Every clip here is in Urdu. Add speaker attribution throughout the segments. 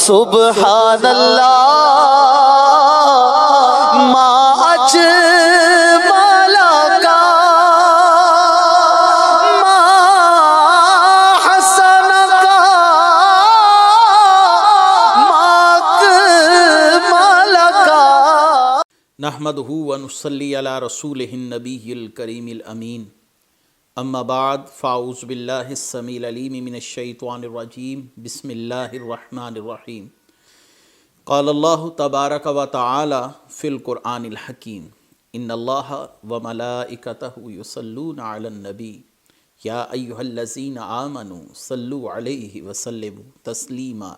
Speaker 1: سبحان اللہ ما اجمل کا ما حسن کا ما اکمل کا
Speaker 2: نحمدہ ونصلی علی رسولہ النبی الکریم الامین اما بعد فاعوذ باللہ السمیع العلیم من الشیطان الرجیم بسم اللہ الرحمن الرحیم قال اللہ تبارک و تعالی فی القرآن الحکیم ان اللہ وملائکتہ یصلون علی النبی یا ایہا الذین آمنوا صلوا علیہ وسلموا تسلیما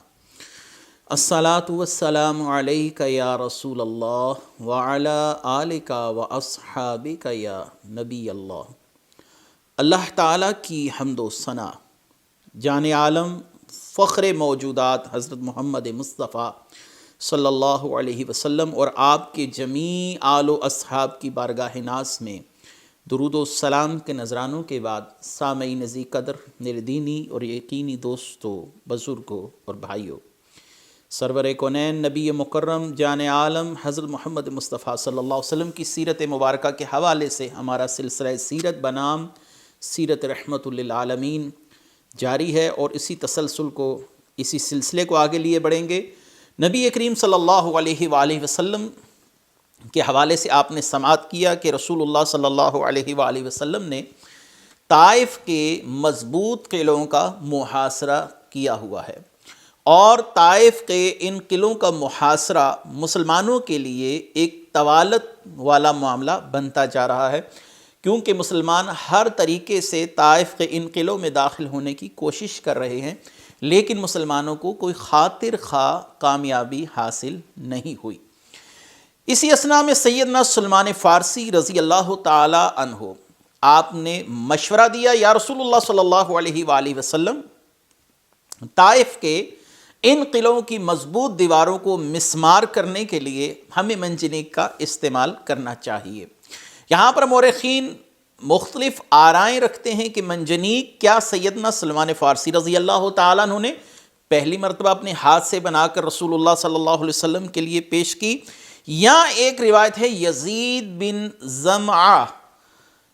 Speaker 2: الصلاۃ والسلام علیک یا رسول اللہ وعلی آلک واصحابک یا نبی اللہ۔ اللہ تعالیٰ کی حمد و ثنا، جان عالم فخر موجودات حضرت محمد مصطفیٰ صلی اللہ علیہ وسلم اور آپ کے جمیع آل و اصحاب کی بارگاہ ناز میں درود و سلام کے نذرانوں کے بعد، سامعین عزیز قدر، میرے دینی اور یقینی دوستوں، بزرگوں اور بھائیوں، سرور کونین نبی مکرم جان عالم حضرت محمد مصطفیٰ صلی اللہ علیہ وسلم کی سیرت مبارکہ کے حوالے سے ہمارا سلسلہ سیرت بنام سیرت رحمت للعالمین جاری ہے، اور اسی تسلسل کو، اسی سلسلے کو آگے لیے بڑھیں گے۔ نبی کریم صلی اللہ علیہ وآلہ وسلم کے حوالے سے آپ نے سماعت کیا کہ رسول اللہ صلی اللہ علیہ وآلہ وسلم نے طائف کے مضبوط قلعوں کا محاصرہ کیا ہوا ہے، اور طائف کے ان قلعوں کا محاصرہ مسلمانوں کے لیے ایک طوالت والا معاملہ بنتا جا رہا ہے، کیونکہ مسلمان ہر طریقے سے طائف کے ان قلعوں میں داخل ہونے کی کوشش کر رہے ہیں، لیکن مسلمانوں کو کوئی خاطر خواہ کامیابی حاصل نہیں ہوئی۔ اسی اثناء میں سیدنا سلمان فارسی رضی اللہ تعالی عنہ آپ نے مشورہ دیا، یا رسول اللہ صلی اللہ علیہ وآلہ وسلم، طائف کے ان قلعوں کی مضبوط دیواروں کو مسمار کرنے کے لیے ہمیں منجنیق کا استعمال کرنا چاہیے۔ یہاں پر مورخین مختلف آرائیں رکھتے ہیں کہ منجنیق کیا سیدنا سلمان فارسی رضی اللہ تعالیٰ عنہ نے پہلی مرتبہ اپنے ہاتھ سے بنا کر رسول اللہ صلی اللہ علیہ وسلم کے لیے پیش کی، یا ایک روایت ہے یزید بن زمعہ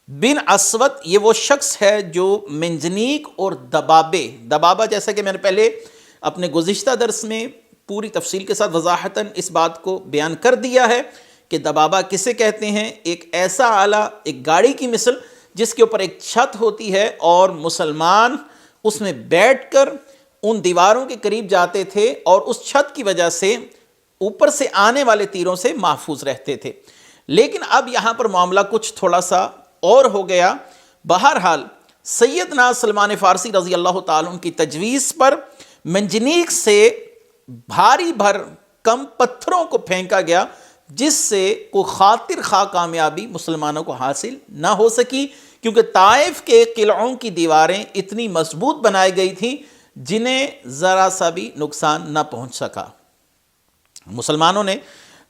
Speaker 2: بن اسود، یہ وہ شخص ہے جو منجنیق اور دبابہ جیسا کہ میں نے پہلے اپنے گزشتہ درس میں پوری تفصیل کے ساتھ وضاحتاً اس بات کو بیان کر دیا ہے کہ دبابہ کسے کہتے ہیں، ایک ایسا آلہ، ایک گاڑی کی مثل جس کے اوپر ایک چھت ہوتی ہے، اور مسلمان اس میں بیٹھ کر ان دیواروں کے قریب جاتے تھے اور اس چھت کی وجہ سے اوپر سے آنے والے تیروں سے محفوظ رہتے تھے۔ لیکن اب یہاں پر معاملہ کچھ تھوڑا سا اور ہو گیا۔ بہرحال سیدنا سلمان فارسی رضی اللہ تعالیٰ عنہ کی تجویز پر منجنیق سے بھاری کم پتھروں کو پھینکا گیا، جس سے کوئی خاطر خواہ کامیابی مسلمانوں کو حاصل نہ ہو سکی، کیونکہ طائف کے قلعوں کی دیواریں اتنی مضبوط بنائی گئی تھیں جنہیں ذرا سا بھی نقصان نہ پہنچ سکا۔ مسلمانوں نے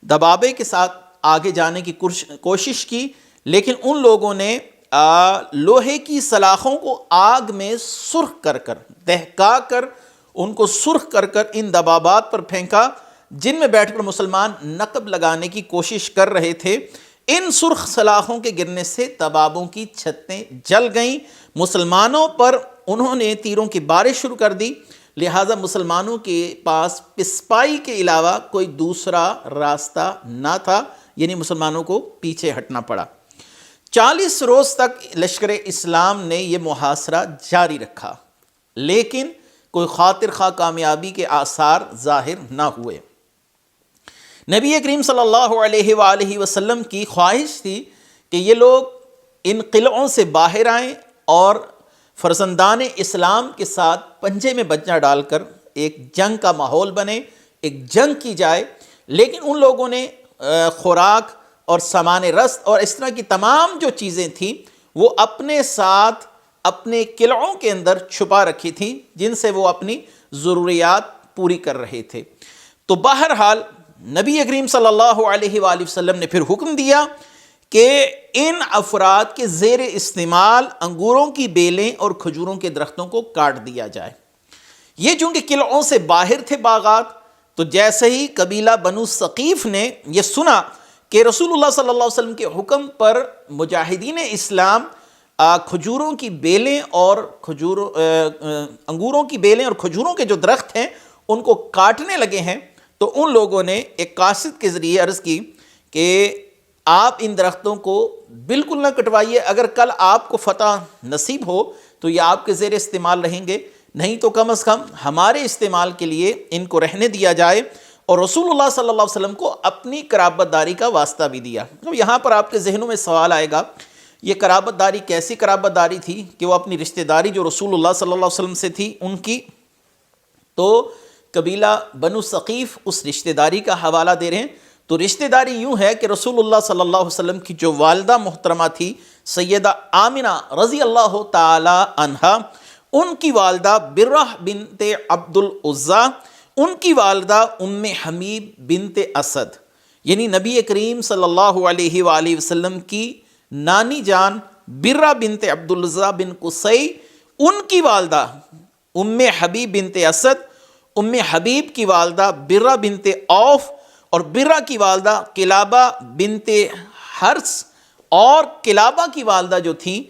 Speaker 2: دبابے کے ساتھ آگے جانے کی کوشش کی، لیکن ان لوگوں نے لوہے کی سلاخوں کو آگ میں سرخ کر دہکا کر ان کو سرخ کر ان دبابات پر پھینکا، جن میں بیٹھ کر مسلمان نقب لگانے کی کوشش کر رہے تھے۔ ان سرخ سلاخوں کے گرنے سے دبابوں کی چھتیں جل گئیں، مسلمانوں پر انہوں نے تیروں کی بارش شروع کر دی، لہٰذا مسلمانوں کے پاس پسپائی کے علاوہ کوئی دوسرا راستہ نہ تھا، یعنی مسلمانوں کو پیچھے ہٹنا پڑا۔ 40 روز تک لشکر اسلام نے یہ محاصرہ جاری رکھا، لیکن کوئی خاطر خواہ کامیابی کے آثار ظاہر نہ ہوئے۔ نبی کریم صلی اللہ علیہ وآلہ وسلم کی خواہش تھی کہ یہ لوگ ان قلعوں سے باہر آئیں اور فرزندان اسلام کے ساتھ پنجے میں بجا ڈال کر ایک جنگ کا ماحول بنے، ایک جنگ کی جائے، لیکن ان لوگوں نے خوراک اور سامان رست اور اس طرح کی تمام جو چیزیں تھیں وہ اپنے ساتھ اپنے قلعوں کے اندر چھپا رکھی تھیں، جن سے وہ اپنی ضروریات پوری کر رہے تھے۔ تو بہرحال نبی کریم صلی اللہ علیہ وآلہ وسلم نے پھر حکم دیا کہ ان افراد کے زیر استعمال انگوروں کی بیلیں اور کھجوروں کے درختوں کو کاٹ دیا جائے۔ یہ چونکہ قلعوں سے باہر تھے باغات، تو جیسے ہی قبیلہ بنو ثقیف نے یہ سنا کہ رسول اللہ صلی اللہ علیہ وسلم کے حکم پر مجاہدین اسلام کھجوروں کی بیلیں اور انگوروں کی بیلیں اور کھجوروں کے جو درخت ہیں ان کو کاٹنے لگے ہیں، تو ان لوگوں نے ایک قاصد کے ذریعے عرض کی کہ آپ ان درختوں کو بالکل نہ کٹوائیے، اگر کل آپ کو فتح نصیب ہو تو یہ آپ کے زیر استعمال رہیں گے، نہیں تو کم از کم ہمارے استعمال کے لیے ان کو رہنے دیا جائے۔ اور رسول اللہ صلی اللہ علیہ وسلم کو اپنی قرابت داری کا واسطہ بھی دیا۔ تو یہاں پر آپ کے ذہنوں میں سوال آئے گا، یہ قرابت داری کیسی قرابت داری تھی کہ وہ اپنی رشتہ داری جو رسول اللہ صلی اللہ علیہ وسلم سے تھی ان کی؟ تو قبیلہ بنو ثقیف اس رشتہ داری کا حوالہ دے رہے ہیں۔ تو رشتہ داری یوں ہے کہ رسول اللہ صلی اللہ علیہ وسلم کی جو والدہ محترمہ تھی سیدہ آمنہ رضی اللہ تعالی عنہا، ان کی والدہ برہ بنت عبد العزیٰ، ان کی والدہ ام حمیب بنت اسد، یعنی نبی کریم صلی اللہ علیہ وآلہ وسلم کی نانی جان برہ بنت عبد العزیٰ بن قصی، ان کی والدہ ام حبیب بنت اسد، ام حبیب کی والدہ برہ بنت عوف، اور برہ کی والدہ کلابہ بنت حرس، اور کلابہ کی والدہ جو تھی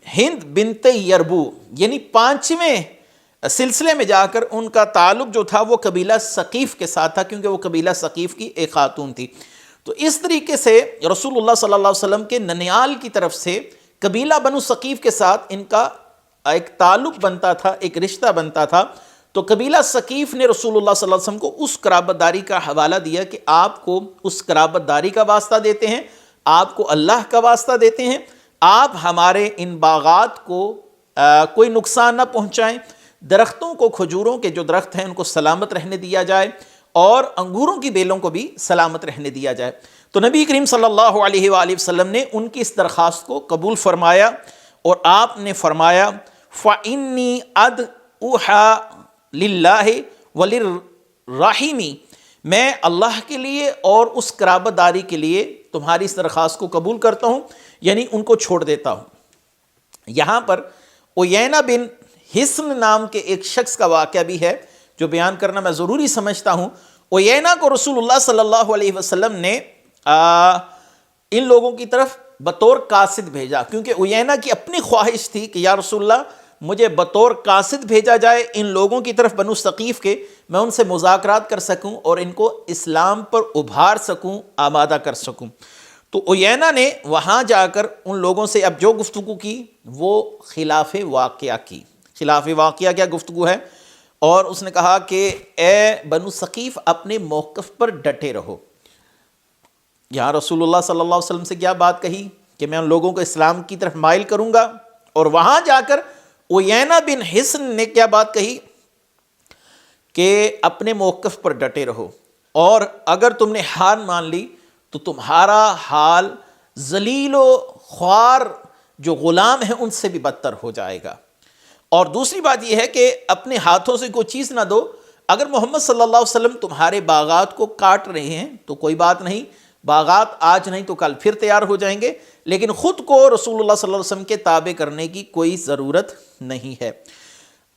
Speaker 2: ہند بنت یربو، یعنی پانچویں سلسلے میں جا کر ان کا تعلق جو تھا وہ قبیلہ ثقیف کے ساتھ تھا، کیونکہ وہ قبیلہ ثقیف کی ایک خاتون تھی۔ تو اس طریقے سے رسول اللہ صلی اللہ علیہ وسلم کے ننیال کی طرف سے قبیلہ بنو ثقیف کے ساتھ ان کا ایک تعلق بنتا تھا، ایک رشتہ بنتا تھا۔ تو قبیلہ ثقیف نے رسول اللہ صلی اللہ علیہ وسلم کو اس قرابت داری کا حوالہ دیا کہ آپ کو اس قرابت داری کا واسطہ دیتے ہیں، آپ کو اللہ کا واسطہ دیتے ہیں، آپ ہمارے ان باغات کو کوئی نقصان نہ پہنچائیں، درختوں کو، کھجوروں کے جو درخت ہیں ان کو سلامت رہنے دیا جائے، اور انگوروں کی بیلوں کو بھی سلامت رہنے دیا جائے۔ تو نبی کریم صلی اللہ علیہ وآلہ وسلم نے ان کی اس درخواست کو قبول فرمایا، اور آپ نے فرمایا فَإِنِّي أَدْعُوهَا لِلَّهِ وَلِلرَّحِيمِ، میں اللہ کے لیے اور اس قرابت داری کے لیے تمہاری اس درخواست کو قبول کرتا ہوں، یعنی ان کو چھوڑ دیتا ہوں۔ یہاں پر عیینہ بن حصن نام کے ایک شخص کا واقعہ بھی ہے جو بیان کرنا میں ضروری سمجھتا ہوں۔ عیینہ کو رسول اللہ صلی اللہ علیہ وسلم نے ان لوگوں کی طرف بطور قاصد بھیجا، کیونکہ عیینہ کی اپنی خواہش تھی کہ یا رسول اللہ مجھے بطور قاصد بھیجا جائے ان لوگوں کی طرف بنو ثقیف کے، میں ان سے مذاکرات کر سکوں اور ان کو اسلام پر ابھار سکوں، آمادہ کر سکوں۔ تو عیینہ نے وہاں جا کر ان لوگوں سے اب جو گفتگو کی وہ خلاف واقعہ کی۔ خلاف واقعہ کیا گفتگو ہے؟ اور اس نے کہا کہ اے بنو ثقیف اپنے موقف پر ڈٹے رہو۔ یہاں رسول اللہ صلی اللہ علیہ وسلم سے کیا بات کہی کہ میں ان لوگوں کو اسلام کی طرف مائل کروں گا، اور وہاں جا کر عیینہ بن حصن نے کیا بات کہی کہ اپنے موقف پر ڈٹے رہو، اور اگر تم نے ہار مان لی تو تمہارا حال ذلیل و خوار جو غلام ہیں ان سے بھی بدتر ہو جائے گا۔ اور دوسری بات یہ ہے کہ اپنے ہاتھوں سے کوئی چیز نہ دو، اگر محمد صلی اللہ علیہ وسلم تمہارے باغات کو کاٹ رہے ہیں تو کوئی بات نہیں، باغات آج نہیں تو کل پھر تیار ہو جائیں گے، لیکن خود کو رسول اللہ صلی اللہ علیہ وسلم کے تابع کرنے کی کوئی ضرورت نہیں ہے۔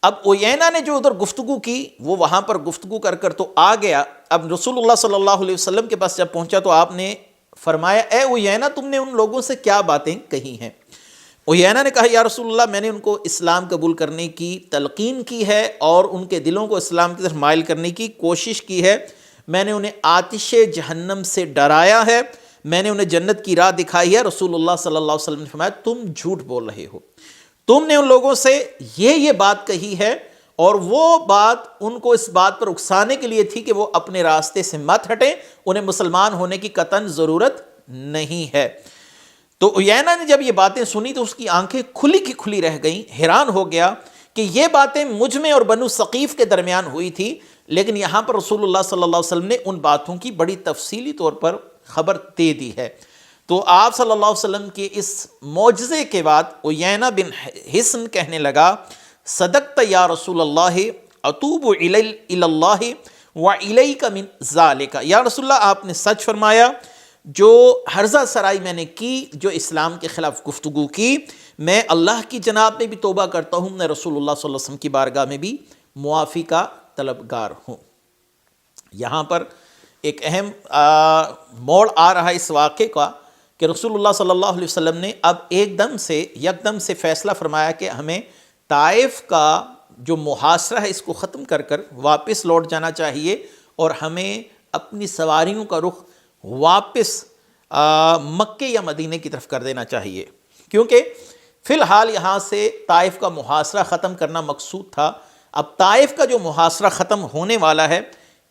Speaker 2: اب عیینہ نے جو ادھر گفتگو کی وہ وہاں پر گفتگو کر کر تو آ گیا، اب رسول اللہ صلی اللہ علیہ وسلم کے پاس جب پہنچا تو آپ نے فرمایا اے عیینہ تم نے ان لوگوں سے کیا باتیں کہی ہیں؟ عیینہ نے کہا یا رسول اللہ میں نے ان کو اسلام قبول کرنے کی تلقین کی ہے اور ان کے دلوں کو اسلام کی طرف مائل کرنے کی کوشش کی ہے، میں نے انہیں آتش جہنم سے ڈرایا ہے، میں نے انہیں جنت کی راہ دکھائی ہے۔ رسول اللہ صلی اللہ علیہ وسلم نے فرمایا تم جھوٹ بول رہے ہو، تم نے ان لوگوں سے یہ بات کہی ہے، اور وہ بات ان کو اس بات پر اکسانے کے لیے تھی کہ وہ اپنے راستے سے مت ہٹیں، انہیں مسلمان ہونے کی قطعاً ضرورت نہیں ہے۔ تو عیینہ نے جب یہ باتیں سنی تو اس کی آنکھیں کھلی کی کھلی رہ گئیں، حیران ہو گیا کہ یہ باتیں مجھ میں اور بنو ثقیف کے درمیان ہوئی تھی، لیکن یہاں پر رسول اللہ صلی اللہ علیہ وسلم نے ان باتوں کی بڑی تفصیلی طور پر خبر دے دی ہے۔ تو آپ صلی اللہ علیہ وسلم کے اس معجزے کے بعد عیینہ بن حصن کہنے لگا صدقت یا رسول اللہ اتوب الی اللہ والیک من ذالک، یا رسول اللہ آپ نے سچ فرمایا، جو حرزہ سرائی میں نے کی، جو اسلام کے خلاف گفتگو کی، میں اللہ کی جناب میں بھی توبہ کرتا ہوں، میں رسول اللہ صلی اللہ علیہ وسلم کی بارگاہ میں بھی معافی کا طلبگار ہوں۔ یہاں پر ایک اہم موڑ آ رہا ہے اس واقعے کا کہ رسول اللہ صلی اللہ علیہ وسلم نے اب یکدم سے فیصلہ فرمایا کہ ہمیں طائف کا جو محاصرہ ہے اس کو ختم کر واپس لوٹ جانا چاہیے، اور ہمیں اپنی سواریوں کا رخ واپس مکے یا مدینے کی طرف کر دینا چاہیے، کیونکہ فی الحال یہاں سے طائف کا محاصرہ ختم کرنا مقصود تھا۔ اب طائف کا جو محاصرہ ختم ہونے والا ہے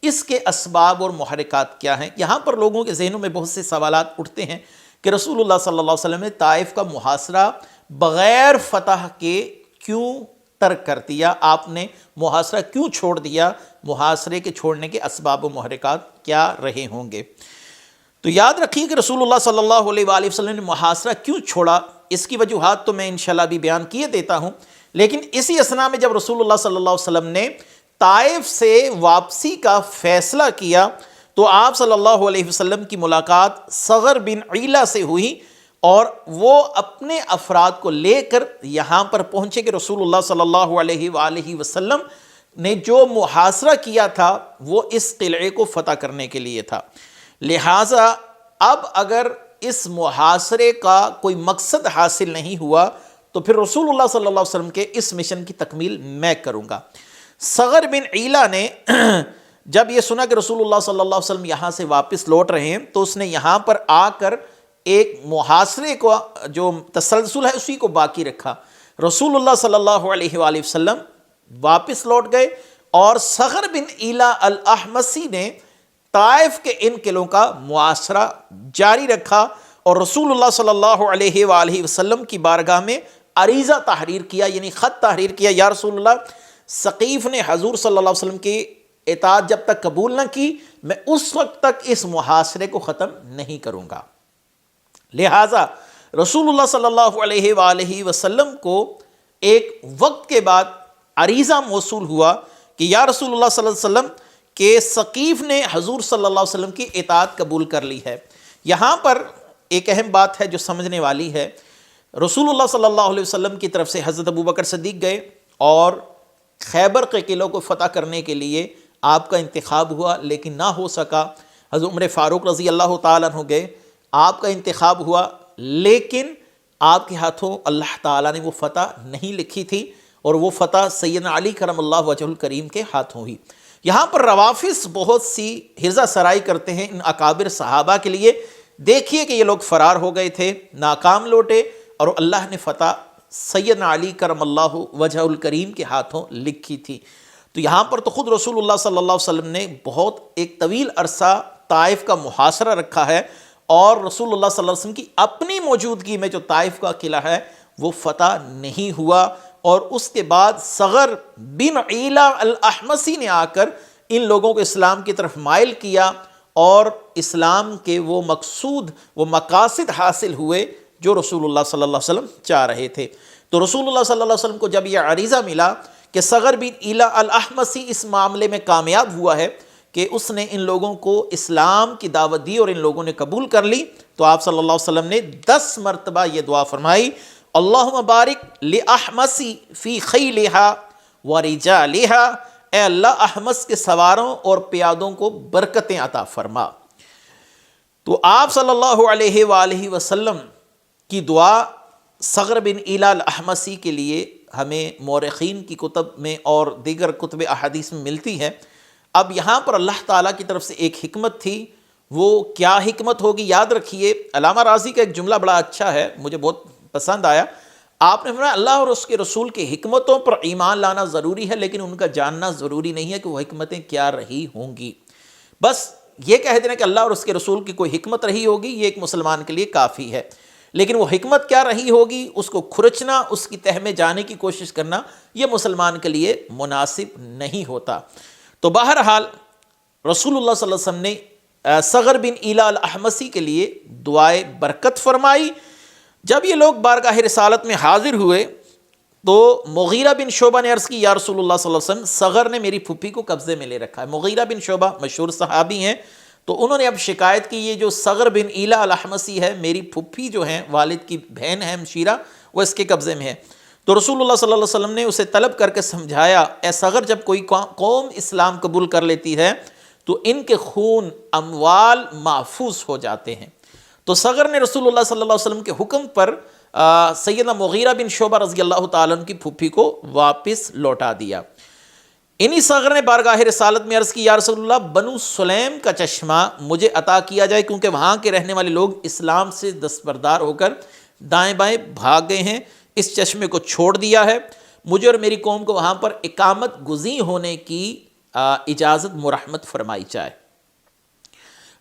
Speaker 2: اس کے اسباب اور محرکات کیا ہیں؟ یہاں پر لوگوں کے ذہنوں میں بہت سے سوالات اٹھتے ہیں کہ رسول اللہ صلی اللہ علیہ وسلم نے طائف کا محاصرہ بغیر فتح کے کیوں ترک کر دیا؟ آپ نے محاصرہ کیوں چھوڑ دیا؟ محاصرے کے چھوڑنے کے اسباب و محرکات کیا رہے ہوں گے؟ تو یاد رکھیے کہ رسول اللہ صلی اللہ علیہ وآلہ وسلم نے محاصرہ کیوں چھوڑا، اس کی وجوہات تو میں انشاءاللہ بھی بیان کیے دیتا ہوں، لیکن اسی اثناء میں جب رسول اللہ صلی اللہ علیہ وسلم نے طائف سے واپسی کا فیصلہ کیا تو آپ صلی اللہ علیہ وسلم کی ملاقات صغر بن عیلہ سے ہوئی، اور وہ اپنے افراد کو لے کر یہاں پر پہنچے کہ رسول اللہ صلی اللہ علیہ وآلہ وسلم نے جو محاصرہ کیا تھا وہ اس قلعے کو فتح کرنے کے لیے تھا، لہٰذا اب اگر اس محاصرے کا کوئی مقصد حاصل نہیں ہوا تو پھر رسول اللہ صلی اللہ علیہ وسلم کے اس مشن کی تکمیل میں کروں گا۔ صغر بن عیلہ نے جب یہ سنا کہ رسول اللہ صلی اللہ علیہ وسلم یہاں سے واپس لوٹ رہے ہیں تو اس نے یہاں پر آ کر ایک محاصرے کو جو تسلسل ہے اسی کو باقی رکھا۔ رسول اللہ صلی اللہ علیہ وآلہ وسلم واپس لوٹ گئے اور صغر بن عیلہ الاحمسی نے طائف کے ان قلعوں کا محاصرہ جاری رکھا، اور رسول اللہ صلی اللہ علیہ وآلہ وسلم کی بارگاہ میں عریضہ تحریر کیا، یعنی خط تحریر کیا، یا رسول اللہ، ثقیف نے حضور صلی اللہ علیہ وسلم کی اطاعت جب تک قبول نہ کی میں اس وقت تک اس محاصرے کو ختم نہیں کروں گا۔ لہٰذا رسول اللہ صلی اللہ علیہ وآلہ وسلم کو ایک وقت کے بعد عریضہ موصول ہوا کہ یا رسول اللہ صلی اللہ علیہ وسلم کہ ثقیف نے حضور صلی اللہ علیہ وسلم کی اطاعت قبول کر لی ہے۔ یہاں پر ایک اہم بات ہے جو سمجھنے والی ہے، رسول اللہ صلی اللہ علیہ وسلم کی طرف سے حضرت ابوبکر صدیق گئے اور خیبر کے قلعوں کو فتح کرنے کے لیے آپ کا انتخاب ہوا، لیکن نہ ہو سکا۔ حضرت عمر فاروق رضی اللہ تعالیٰ عنہ گئے، آپ کا انتخاب ہوا، لیکن آپ کے ہاتھوں اللہ تعالیٰ نے وہ فتح نہیں لکھی تھی، اور وہ فتح سیدنا علی کرم اللہ وجہ الکریم کے ہاتھوں ہوئی۔ یہاں پر روافظ بہت سی حرزہ سرائی کرتے ہیں ان اکابر صحابہ کے لیے، دیکھیے کہ یہ لوگ فرار ہو گئے تھے، ناکام لوٹے، اور اللہ نے فتح سیدنا علی کرم اللہ وجہ الکریم کے ہاتھوں لکھی تھی۔ تو یہاں پر تو خود رسول اللہ صلی اللہ علیہ وسلم نے بہت ایک طویل عرصہ طائف کا محاصرہ رکھا ہے، اور رسول اللہ صلی اللہ علیہ وسلم کی اپنی موجودگی میں جو طائف کا قلعہ ہے وہ فتح نہیں ہوا، اور اس کے بعد صغر بن عیلہ الاحمسی نے آ کر ان لوگوں کو اسلام کی طرف مائل کیا، اور اسلام کے وہ مقصود، وہ مقاصد حاصل ہوئے جو رسول اللہ صلی اللہ علیہ وسلم چاہ رہے تھے۔ تو رسول اللہ صلی اللہ علیہ وسلم کو جب یہ عریضہ ملا کہ صغر بن عیلہ الاحمسی اس معاملے میں کامیاب ہوا ہے کہ اس نے ان لوگوں کو اسلام کی دعوت دی اور ان لوگوں نے قبول کر لی، تو آپ صلی اللہ علیہ وسلم نے 10 مرتبہ یہ دعا فرمائی، اللہم بارک لأحمسی فی خیلہا ورجالہا، اے اللہ احمس کے سواروں اور پیادوں کو برکتیں عطا فرما۔ تو آپ صلی اللہ علیہ وآلہ وسلم کی دعا صغر بن عیلہ الاحمسی کے لیے ہمیں مورخین کی کتب میں اور دیگر کتب احادیث میں ملتی ہے۔ اب یہاں پر اللہ تعالیٰ کی طرف سے ایک حکمت تھی، وہ کیا حکمت ہوگی؟ یاد رکھیے، علامہ راضی کا ایک جملہ بڑا اچھا ہے، مجھے بہت پسند آیا۔ آپ نے فرمایا اللہ اور اس کے رسول کی حکمتوں پر ایمان لانا ضروری ہے، لیکن ان کا جاننا ضروری نہیں ہے کہ وہ حکمتیں کیا رہی ہوں گی۔ بس یہ کہہ دینا کہ اللہ اور اس کے رسول کی کوئی حکمت رہی ہوگی، یہ ایک مسلمان کے لیے کافی ہے، لیکن وہ حکمت کیا رہی ہوگی اس کو کھرچنا، اس کی تہ میں جانے کی کوشش کرنا، یہ مسلمان کے لیے مناسب نہیں ہوتا۔ تو بہرحال رسول اللہ صلی اللہ علیہ وسلم نے صغر بن عیلہ الاحمسی کے لیے دعائے برکت فرمائی۔ جب یہ لوگ بارگاہ رسالت میں حاضر ہوئے تو مغیرہ بن شعبہ نے عرض کی، یا رسول اللہ صلی اللہ علیہ وسلم، صغر نے میری پھپھی کو قبضے میں لے رکھا ہے۔ مغیرہ بن شعبہ مشہور صحابی ہیں، تو انہوں نے اب شکایت کی، یہ جو صغر بن عیلہ الاحمسی ہے، میری پھپھی جو ہیں، والد کی بہن ہے مشیرہ، وہ اس کے قبضے میں ہے۔ تو رسول اللہ صلی اللہ علیہ وسلم نے اسے طلب کر کے سمجھایا، اے صغر، جب کوئی قوم اسلام قبول کر لیتی ہے تو ان کے خون اموال محفوظ ہو جاتے ہیں۔ تو صغر نے رسول اللہ صلی اللہ علیہ وسلم کے حکم پر سیدنا مغیرہ بن شعبہ رضی اللہ تعالیٰ عنہ کی پھوپھی کو واپس لوٹا دیا۔ انہی صغر نے بارگاہ رسالت میں عرض کی، یا رسول اللہ، بنو سلیم کا چشمہ مجھے عطا کیا جائے، کیونکہ وہاں کے رہنے والے لوگ اسلام سے دستبردار ہو کر دائیں بائیں بھاگ گئے ہیں، اس چشمے کو چھوڑ دیا ہے، مجھے اور میری قوم کو وہاں پر اقامت گزین ہونے کی اجازت مرحمت فرمائی جائے۔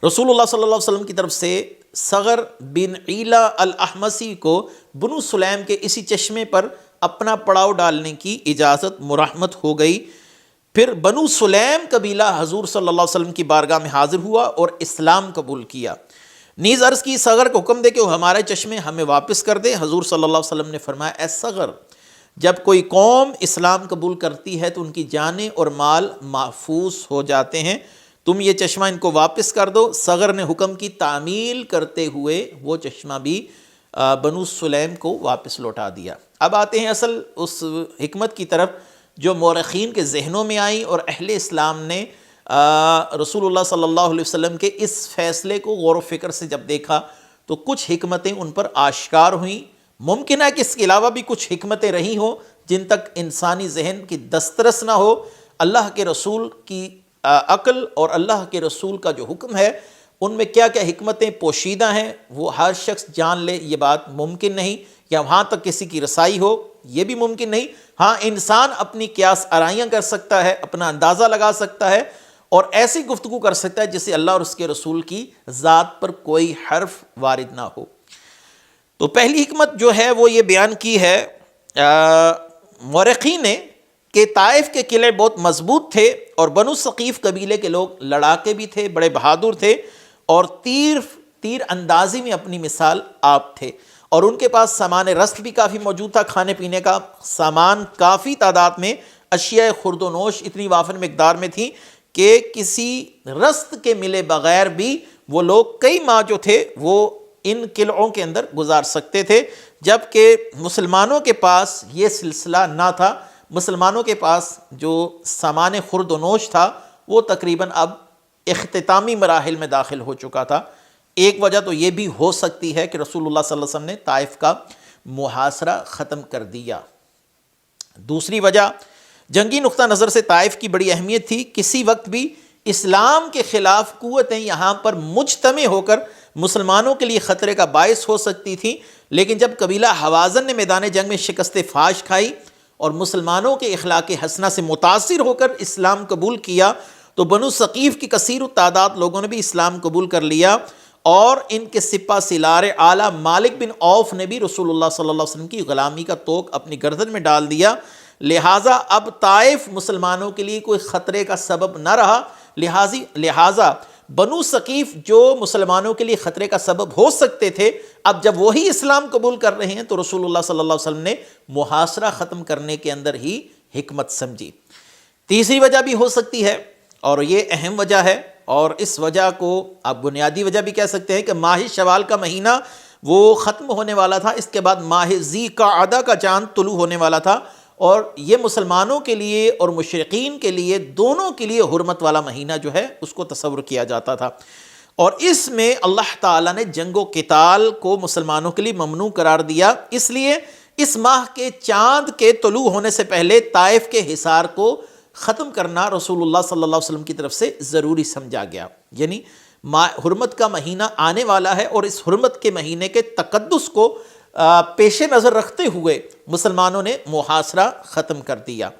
Speaker 2: رسول اللہ صلی اللہ علیہ وسلم کی طرف سے صغر بن عیلہ الاحمسی کو بنو سلیم کے اسی چشمے پر اپنا پڑاؤ ڈالنے کی اجازت مرحمت ہو گئی۔ پھر بنو سلیم قبیلہ حضور صلی اللہ علیہ وسلم کی بارگاہ میں حاضر ہوا اور اسلام قبول کیا۔ نیز عرض کی، صغر کو حکم دے کہ وہ ہمارے چشمے ہمیں واپس کر دے۔ حضور صلی اللہ علیہ وسلم نے فرمایا، اے صغر، جب کوئی قوم اسلام قبول کرتی ہے تو ان کی جانیں اور مال محفوظ ہو جاتے ہیں، تم یہ چشمہ ان کو واپس کر دو۔ صغر نے حکم کی تعمیل کرتے ہوئے وہ چشمہ بھی بنو سلیم کو واپس لوٹا دیا۔ اب آتے ہیں اصل اس حکمت کی طرف جو مورخین کے ذہنوں میں آئی، اور اہل اسلام نے رسول اللہ صلی اللہ علیہ وسلم کے اس فیصلے کو غور و فکر سے جب دیکھا تو کچھ حکمتیں ان پر آشکار ہوئیں۔ ممکن ہے کہ اس کے علاوہ بھی کچھ حکمتیں رہی ہوں جن تک انسانی ذہن کی دسترس نہ ہو۔ اللہ کے رسول کی عقل اور اللہ کے رسول کا جو حکم ہے ان میں کیا کیا حکمتیں پوشیدہ ہیں وہ ہر شخص جان لے، یہ بات ممکن نہیں، یا وہاں تک کسی کی رسائی ہو یہ بھی ممکن نہیں۔ ہاں، انسان اپنی قیاس آرائیاں کر سکتا ہے، اپنا اندازہ لگا سکتا ہے اور ایسی گفتگو کر سکتا ہے جس سے اللہ اور اس کے رسول کی ذات پر کوئی حرف وارد نہ ہو۔ تو پہلی حکمت جو ہے وہ یہ بیان کی ہے مورخین نے کہ طائف کے قلعے بہت مضبوط تھے اور بنو ثقیف قبیلے کے لوگ لڑاکے بھی تھے، بڑے بہادر تھے اور تیر اندازی میں اپنی مثال آپ تھے، اور ان کے پاس سامان رسل بھی کافی موجود تھا، کھانے پینے کا سامان کافی تعداد میں، اشیاء خرد و نوش اتنی وافر مقدار میں تھی کہ کسی رست کے ملے بغیر بھی وہ لوگ کئی ماہ جو تھے وہ ان قلعوں کے اندر گزار سکتے تھے، جبکہ مسلمانوں کے پاس یہ سلسلہ نہ تھا۔ مسلمانوں کے پاس جو سامان خرد و نوش تھا وہ تقریباً اب اختتامی مراحل میں داخل ہو چکا تھا۔ ایک وجہ تو یہ بھی ہو سکتی ہے کہ رسول اللہ صلی اللہ علیہ وسلم نے طائف کا محاصرہ ختم کر دیا۔ دوسری وجہ، جنگی نقطہ نظر سے طائف کی بڑی اہمیت تھی، کسی وقت بھی اسلام کے خلاف قوتیں یہاں پر مجتمع ہو کر مسلمانوں کے لیے خطرے کا باعث ہو سکتی تھی، لیکن جب قبیلہ حوازن نے میدان جنگ میں شکست فاش کھائی اور مسلمانوں کے اخلاق حسنہ سے متاثر ہو کر اسلام قبول کیا تو بنو ثقیف کی کثیر التعداد لوگوں نے بھی اسلام قبول کر لیا، اور ان کے سپہ سالار اعلیٰ مالک بن عوف نے بھی رسول اللہ صلی اللہ علیہ وسلم کی غلامی کا طوق اپنی گردن میں ڈال دیا۔ لہٰذا اب طائف مسلمانوں کے لیے کوئی خطرے کا سبب نہ رہا، لہٰذا بنو ثقیف جو مسلمانوں کے لیے خطرے کا سبب ہو سکتے تھے، اب جب وہی اسلام قبول کر رہے ہیں تو رسول اللہ صلی اللہ علیہ وسلم نے محاصرہ ختم کرنے کے اندر ہی حکمت سمجھی۔ تیسری وجہ بھی ہو سکتی ہے اور یہ اہم وجہ ہے، اور اس وجہ کو آپ بنیادی وجہ بھی کہہ سکتے ہیں کہ ماہ شوال کا مہینہ وہ ختم ہونے والا تھا، اس کے بعد ماہ ذی قعدہ کا چاند طلوع ہونے والا تھا، اور یہ مسلمانوں کے لیے اور مشرقین کے لیے دونوں کے لیے حرمت والا مہینہ جو ہے اس کو تصور کیا جاتا تھا، اور اس میں اللہ تعالیٰ نے جنگ و قتال کو مسلمانوں کے لیے ممنوع قرار دیا۔ اس لیے اس ماہ کے چاند کے طلوع ہونے سے پہلے طائف کے حصار کو ختم کرنا رسول اللہ صلی اللہ علیہ وسلم کی طرف سے ضروری سمجھا گیا، یعنی حرمت کا مہینہ آنے والا ہے اور اس حرمت کے مہینے کے تقدس کو پیش نظر رکھتے ہوئے مسلمانوں نے محاصرہ ختم کر دیا۔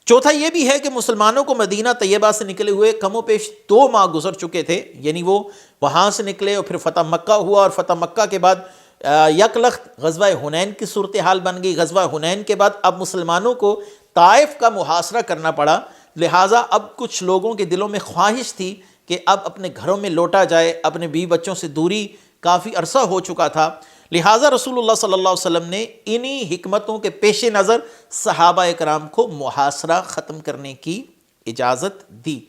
Speaker 2: چوتھا یہ بھی ہے کہ مسلمانوں کو مدینہ طیبہ سے نکلے ہوئے کم و بیش 2 ماہ گزر چکے تھے، یعنی وہ وہاں سے نکلے اور پھر فتح مکہ ہوا، اور فتح مکہ کے بعد یک لخت غزوہ حنین کی صورتحال بن گئی۔ غزوہ حنین کے بعد اب مسلمانوں کو طائف کا محاصرہ کرنا پڑا، لہٰذا اب کچھ لوگوں کے دلوں میں خواہش تھی کہ اب اپنے گھروں میں لوٹا جائے، اپنے بیوی بچوں سے دوری کافی عرصہ ہو چکا تھا، لہٰذا رسول اللہ صلی اللہ علیہ وسلم نے انہی حکمتوں کے پیش نظر صحابہ اکرام کو محاصرہ ختم کرنے کی اجازت دی۔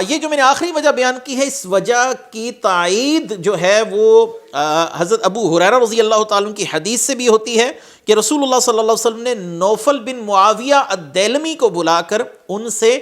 Speaker 2: یہ جو میں نے آخری وجہ بیان کی ہے، اس وجہ کی تائید جو ہے وہ حضرت ابو ہریرہ رضی اللہ تعالیٰ عنہ کی حدیث سے بھی ہوتی ہے کہ رسول اللہ صلی اللہ علیہ وسلم نے نوفل بن معاویہ الدیلمی کو بلا کر ان سے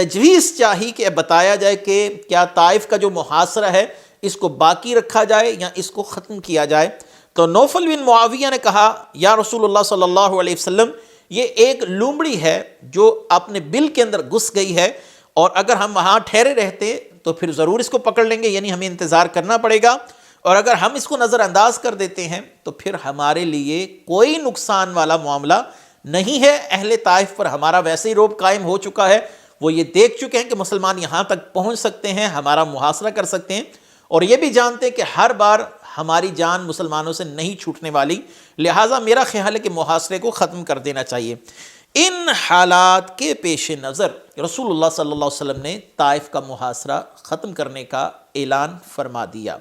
Speaker 2: تجویز چاہی کہ بتایا جائے کہ کیا طائف کا جو محاصرہ ہے اس کو باقی رکھا جائے یا اس کو ختم کیا جائے. تو نوفل بن معاویہ نے کہا یا رسول اللہ صلی اللہ علیہ وسلم یہ ایک لومڑی ہے جو اپنے بل کے اندر گھس گئی ہے، اور اگر ہم وہاں ٹھہرے رہتے تو پھر ضرور اس کو پکڑ لیں گے، یعنی ہمیں انتظار کرنا پڑے گا، اور اگر ہم اس کو نظر انداز کر دیتے ہیں تو پھر ہمارے لیے کوئی نقصان والا معاملہ نہیں ہے. اہل طائف پر ہمارا ویسے ہی رعب قائم ہو چکا ہے، وہ یہ دیکھ چکے ہیں کہ مسلمان یہاں تک پہنچ سکتے ہیں، ہمارا محاصرہ کر سکتے ہیں، اور یہ بھی جانتے ہیں کہ ہر بار ہماری جان مسلمانوں سے نہیں چھوٹنے والی، لہٰذا میرا خیال ہے کہ محاصرے کو ختم کر دینا چاہیے. ان حالات کے پیش نظر رسول اللہ صلی اللہ علیہ وسلم نے طائف کا محاصرہ ختم کرنے کا اعلان فرما دیا.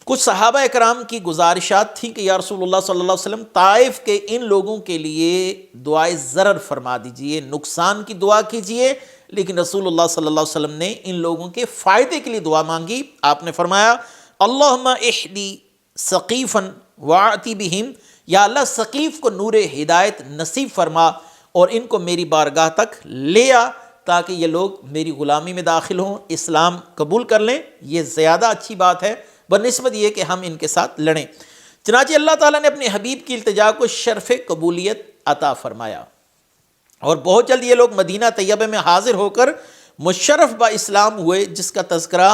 Speaker 2: کچھ صحابہ اکرام کی گزارشات تھیں کہ یا رسول اللہ صلی اللہ علیہ وسلم طائف کے ان لوگوں کے لیے دعائے ضرر فرما دیجئے، نقصان کی دعا کیجئے، لیکن رسول اللہ صلی اللہ علیہ وسلم نے ان لوگوں کے فائدے کے لیے دعا مانگی. آپ نے فرمایا اللہم اہدی ثقیفا واعتی بہم، یا اللہ ثقیف کو نور ہدایت نصیب فرما اور ان کو میری بارگاہ تک لے آ تاکہ یہ لوگ میری غلامی میں داخل ہوں، اسلام قبول کر لیں. یہ زیادہ اچھی بات ہے بنسبت یہ کہ ہم ان کے ساتھ لڑیں. چنانچہ اللہ تعالیٰ نے اپنے حبیب کی التجا کو شرف قبولیت عطا فرمایا، اور بہت جلد یہ لوگ مدینہ طیبہ میں حاضر ہو کر مشرف با اسلام ہوئے، جس کا تذکرہ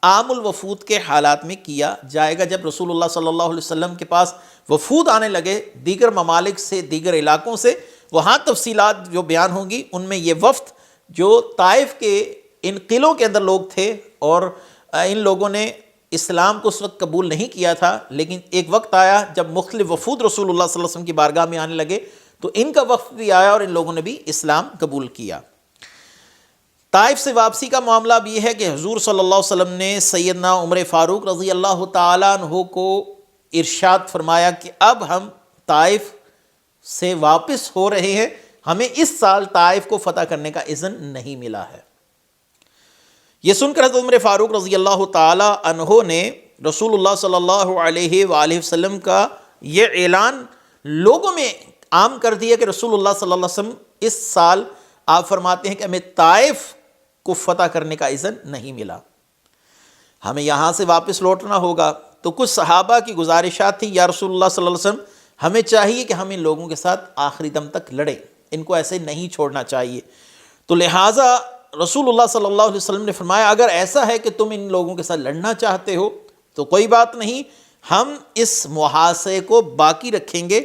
Speaker 2: عام الوفود کے حالات میں کیا جائے گا. جب رسول اللہ صلی اللہ علیہ وسلم کے پاس وفود آنے لگے دیگر ممالک سے، دیگر علاقوں سے، وہاں تفصیلات جو بیان ہوں گی ان میں یہ وفد جو طائف کے ان قلعوں کے اندر لوگ تھے، اور ان لوگوں نے اسلام کو اس وقت قبول نہیں کیا تھا، لیکن ایک وقت آیا جب مختلف وفود رسول اللہ صلی اللہ علیہ وسلم کی بارگاہ میں آنے لگے تو ان کا وفد بھی آیا اور ان لوگوں نے بھی اسلام قبول کیا. طائف سے واپسی کا معاملہ اب یہ ہے کہ حضور صلی اللہ علیہ وسلم نے سیدنا عمر فاروق رضی اللہ تعالیٰ عنہ کو ارشاد فرمایا کہ اب ہم طائف سے واپس ہو رہے ہیں، ہمیں اس سال طائف کو فتح کرنے کا اذن نہیں ملا ہے. یہ سن کر حضرت عمر فاروق رضی اللہ تعالی عنہ نے رسول اللہ صلی اللہ علیہ وآلہ وسلم کا یہ اعلان لوگوں میں عام کر دیا کہ رسول اللہ صلی اللہ علیہ وسلم اس سال آپ فرماتے ہیں کہ ہمیں طائف کو فتح کرنے کا اذن نہیں ملا، ہمیں یہاں سے واپس لوٹنا ہوگا. تو کچھ صحابہ کی گزارشات تھیں یا رسول اللہ صلی اللہ علیہ وسلم ہمیں چاہیے کہ ہم ان لوگوں کے ساتھ آخری دم تک لڑیں، ان کو ایسے نہیں چھوڑنا چاہیے. تو لہٰذا رسول اللہ صلی اللہ علیہ وسلم نے فرمایا اگر ایسا ہے کہ تم ان لوگوں کے ساتھ لڑنا چاہتے ہو تو کوئی بات نہیں، ہم اس محاصرے کو باقی رکھیں گے.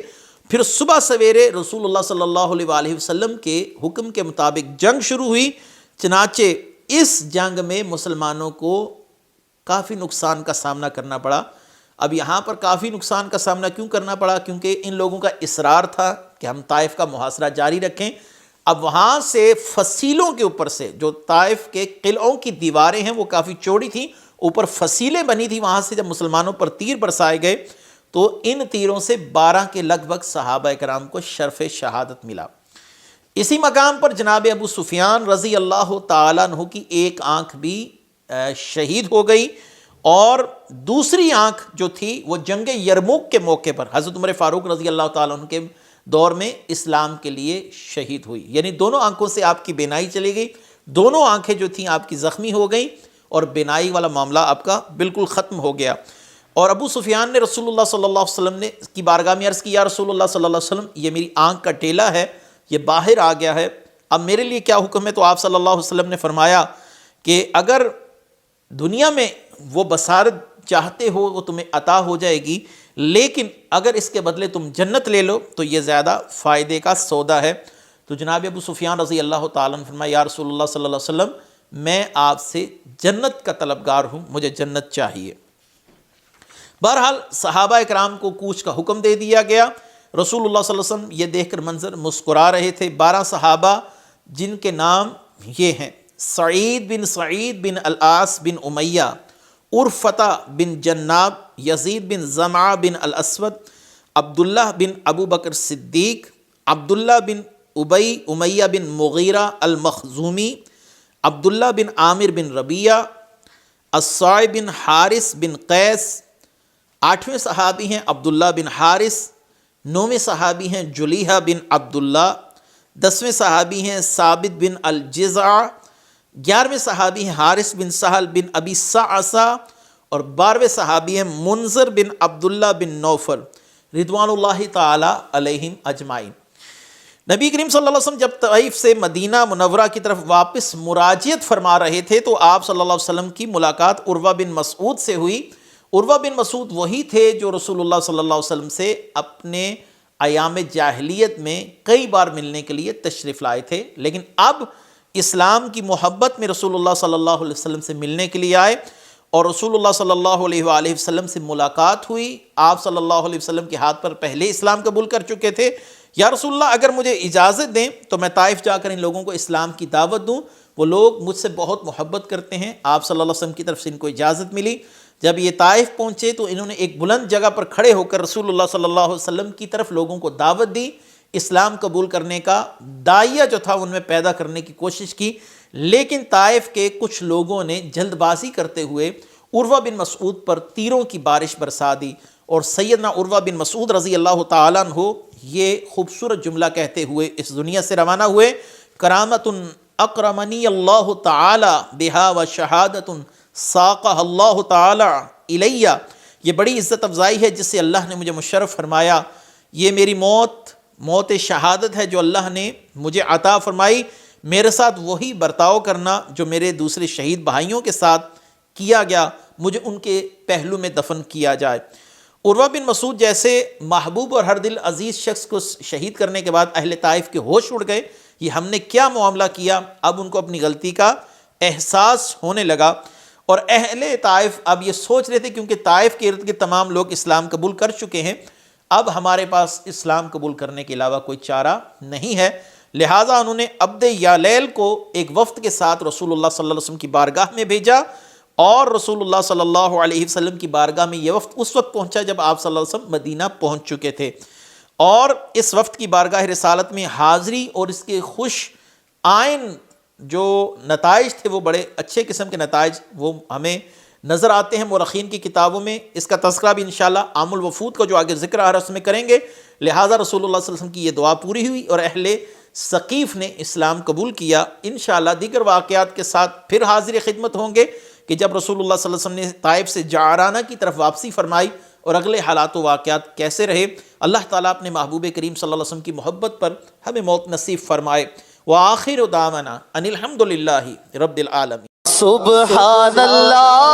Speaker 2: پھر صبح سویرے رسول اللہ صلی اللہ علیہ وآلہ وسلم کے حکم کے مطابق جنگ شروع ہوئی. چنانچہ اس جنگ میں مسلمانوں کو کافی نقصان کا سامنا کرنا پڑا. اب یہاں پر کافی نقصان کا سامنا کیوں کرنا پڑا؟ کیونکہ ان لوگوں کا اصرار تھا کہ ہم طائف کا محاصرہ جاری رکھیں. اب وہاں سے فصیلوں کے اوپر سے جو طائف کے قلعوں کی دیواریں ہیں وہ کافی چوڑی تھیں، اوپر فصیلیں بنی تھی، وہاں سے جب مسلمانوں پر تیر برسائے گئے تو ان تیروں سے 12 کے لگ بھگ صحابہ کرام کو شرف شہادت ملا. اسی مقام پر جناب ابو سفیان رضی اللہ تعالیٰ عنہ کی ایک آنکھ بھی شہید ہو گئی، اور دوسری آنکھ جو تھی وہ جنگ یرموک کے موقع پر حضرت عمر فاروق رضی اللہ تعالیٰ عنہ کے دور میں اسلام کے لیے شہید ہوئی. یعنی دونوں آنکھوں سے آپ کی بینائی چلی گئی، دونوں آنکھیں جو تھیں آپ کی زخمی ہو گئیں، اور بینائی والا معاملہ آپ کا بالکل ختم ہو گیا. اور ابو سفیان نے رسول اللہ صلی اللہ علیہ وسلم نے کی بارگاہ میں عرض کی یا رسول اللہ صلی اللہ علیہ وسلم یہ میری آنکھ کا ٹیلا ہے، یہ باہر آ گیا ہے، اب میرے لیے کیا حکم ہے؟ تو آپ صلی اللہ علیہ وسلم نے فرمایا کہ اگر دنیا میں وہ بصارت چاہتے ہو وہ تمہیں عطا ہو جائے گی، لیکن اگر اس کے بدلے تم جنت لے لو تو یہ زیادہ فائدے کا سودا ہے. تو جناب ابو سفیان رضی اللہ تعالیٰ نے فرمایا یا رسول اللہ صلی اللہ علیہ وسلم میں آپ سے جنت کا طلبگار ہوں، مجھے جنت چاہیے. بہرحال صحابہ اکرام کو کوچ کا حکم دے دیا گیا. رسول اللہ صلی اللہ علیہ وسلم یہ دیکھ کر منظر مسکرا رہے تھے. 12 صحابہ جن کے نام یہ ہیں سعید بن العاص بن امیہ، عرفتہ بن جناب، یزید بن زمعہ بن الاسود، عبداللہ بن ابو بکر صدیق، عبداللہ بن ابی امیہ بن مغیرہ المخزومی، عبداللہ بن عامر بن ربیعہ، الصاع بن حارث بن قیس. 8ویں صحابی ہیں عبداللہ بن حارث. 9ویں صحابی ہیں جلیحہ بن عبداللہ. 10ویں صحابی ہیں ثابت بن الجزع. 11ویں صحابی ہیں حارث بن سہل بن ابی صعصہ، اور 12ویں صحابی ہیں منذر بن عبداللہ بن نوفل رضوان اللہ تعالی علیہم اجمعین۔ نبی کریم صلی اللہ علیہ وسلم جب طائف سے مدینہ منورہ کی طرف واپس مراجعت فرما رہے تھے تو آپ صلی اللہ علیہ وسلم کی ملاقات عروہ بن مسعود سے ہوئی۔ عروہ بن مسعود وہی تھے جو رسول اللہ صلی اللہ علیہ وسلم سے اپنے ایام جاہلیت میں کئی بار ملنے کے لیے تشریف لائے تھے، لیکن اب اسلام کی محبت میں رسول اللہ صلی اللہ علیہ وسلم سے ملنے کے لیے آئے اور رسول اللہ صلی اللہ علیہ وآلہ وسلم سے ملاقات ہوئی۔ آپ صلی اللہ علیہ وسلم کے ہاتھ پر پہلے اسلام قبول کر چکے تھے۔ یا رسول اللہ اگر مجھے اجازت دیں تو میں طائف جا کر ان لوگوں کو اسلام کی دعوت دوں، وہ لوگ مجھ سے بہت محبت کرتے ہیں۔ آپ صلی اللہ علیہ وسلم کی طرف سے ان کو اجازت ملی۔ جب یہ طائف پہنچے تو انہوں نے ایک بلند جگہ پر کھڑے ہو کر رسول اللہ صلی اللہ علیہ وسلم کی طرف لوگوں کو دعوت دی، اسلام قبول کرنے کا داعیہ جو تھا ان میں پیدا کرنے کی کوشش کی، لیکن طائف کے کچھ لوگوں نے جلد بازی کرتے ہوئے عروہ بن مسعود پر تیروں کی بارش برسا دی، اور سیدنا عروہ بن مسعود رضی اللہ تعالیٰ عنہ یہ خوبصورت جملہ کہتے ہوئے اس دنیا سے روانہ ہوئے، کرامت اکرمنی اللہ تعالی بہا و شہادت ساقہ اللہ تعالی الیہ، یہ بڑی عزت افزائی ہے جس سے اللہ نے مجھے مشرف فرمایا، یہ میری موت شہادت ہے جو اللہ نے مجھے عطا فرمائی، میرے ساتھ وہی برتاؤ کرنا جو میرے دوسرے شہید بھائیوں کے ساتھ کیا گیا، مجھے ان کے پہلو میں دفن کیا جائے۔ عروہ بن مسعود جیسے محبوب اور ہر دل عزیز شخص کو شہید کرنے کے بعد اہل طائف کے ہوش اڑ گئے، یہ ہم نے کیا معاملہ کیا؟ اب ان کو اپنی غلطی کا احساس ہونے لگا، اور اہل طائف اب یہ سوچ رہے تھے کیونکہ طائف کے ارد گرد تمام لوگ اسلام قبول کر چکے ہیں، اب ہمارے پاس اسلام قبول کرنے کے علاوہ کوئی چارہ نہیں ہے، لہٰذا انہوں نے عبد یالیل کو ایک وفد کے ساتھ رسول اللہ صلی اللہ علیہ وسلم کی بارگاہ میں بھیجا، اور رسول اللہ صلی اللہ علیہ وسلم کی بارگاہ میں یہ وفد اس وقت پہنچا جب آپ صلی اللہ علیہ وسلم مدینہ پہنچ چکے تھے، اور اس وفد کی بارگاہ رسالت میں حاضری اور اس کے خوش آئین جو نتائج تھے وہ بڑے اچھے قسم کے نتائج وہ ہمیں نظر آتے ہیں مورخین کی کتابوں میں، اس کا تذکرہ بھی انشاءاللہ عام الوفود کا جو آگے ذکر آ رہا ہے اس میں کریں گے، لہٰذا رسول اللہ صلی اللہ علیہ وسلم کی یہ دعا پوری ہوئی اور اہل ثقیف نے اسلام قبول کیا۔ انشاءاللہ دیگر واقعات کے ساتھ پھر حاضر خدمت ہوں گے کہ جب رسول اللہ صلی اللہ علیہ وسلم نے طائف سے جعرانہ کی طرف واپسی فرمائی اور اگلے حالات و واقعات کیسے رہے، اللہ تعالیٰ اپنے محبوب کریم صلی اللہ علیہ وسلم کی محبت پر ہمیں موت نصیب فرمائے۔ وآخر دعوانا ان الحمد للہ رب العالمین۔
Speaker 1: سبحان اللہ